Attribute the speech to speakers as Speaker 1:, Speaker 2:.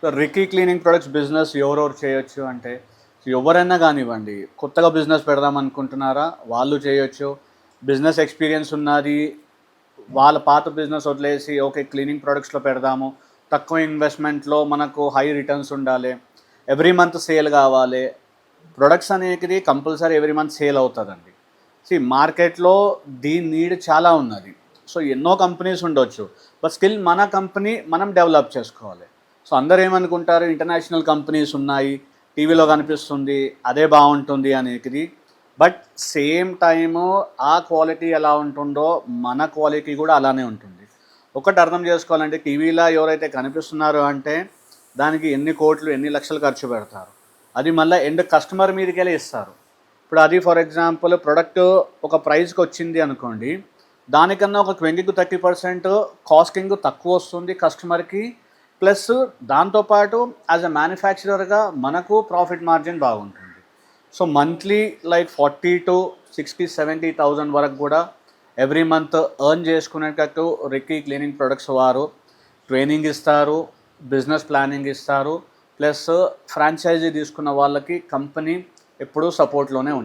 Speaker 1: So Ricky cleaning products business ఎవరెవరు చేయొచ్చు అంటే, ఎవరైనా కానివ్వండి, కొత్తగా బిజినెస్ పెడదాం అనుకుంటున్నారా వాళ్ళు చేయొచ్చు. బిజినెస్ ఎక్స్పీరియన్స్ ఉన్నది, వాళ్ళ పాత బిజినెస్ వదిలేసి ఓకే క్లీనింగ్ ప్రొడక్ట్స్లో పెడదాము, తక్కువ ఇన్వెస్ట్మెంట్లో మనకు హై రిటర్న్స్ ఉండాలి, ఎవ్రీ మంత్ సేల్ కావాలి. ప్రొడక్ట్స్ అనేది కంపల్సరీ ఎవ్రీ మంత్ సేల్ అవుతుందండి. మార్కెట్లో దీని నీడ్ చాలా ఉన్నది. సో ఎన్నో కంపెనీస్ ఉండొచ్చు, బట్ స్టిల్ మన కంపెనీ మనం డెవలప్ చేసుకోవాలి. సో అందరు ఏమనుకుంటారు, ఇంటర్నేషనల్ కంపెనీస్ ఉన్నాయి, టీవీలో కనిపిస్తుంది, అదే బాగుంటుంది అనేది. బట్ సేమ్ టైము ఆ క్వాలిటీ ఎలా ఉంటుందో మన క్వాలిటీ కూడా అలానే ఉంటుంది. ఒకటి అర్థం చేసుకోవాలంటే, టీవీలో ఎవరైతే కనిపిస్తున్నారో అంటే దానికి ఎన్ని కోట్లు ఎన్ని లక్షలు ఖర్చు పెడతారు, అది మళ్ళీ ఎండ్ కస్టమర్ మీదకి వెళ్ళి ఇస్తారు. ఇప్పుడు అది ఫర్ ఎగ్జాంపుల్ ప్రొడక్ట్ ఒక ప్రైస్కి వచ్చింది అనుకోండి, దానికన్నా ఒక 20-30% కాస్టింగ్ తక్కువ వస్తుంది కస్టమర్కి. ప్లస్ దాంతోపాటు యాజ్ అ మ్యానుఫ్యాక్చరర్గా మనకు ప్రాఫిట్ మార్జిన్ బాగుంటుంది. సో మంత్లీ లైక్ 40,000 to 60,000-70,000 వరకు కూడా ఎవ్రీ మంత్ ఎర్న్ చేసుకునేటట్టు రిక్కీ క్లీనింగ్ ప్రొడక్ట్స్ వారు ట్రైనింగ్ ఇస్తారు, బిజినెస్ ప్లానింగ్ ఇస్తారు. ప్లస్ ఫ్రాంచైజీ తీసుకున్న వాళ్ళకి కంపెనీ ఎప్పుడూ సపోర్ట్లోనే ఉంటుంది.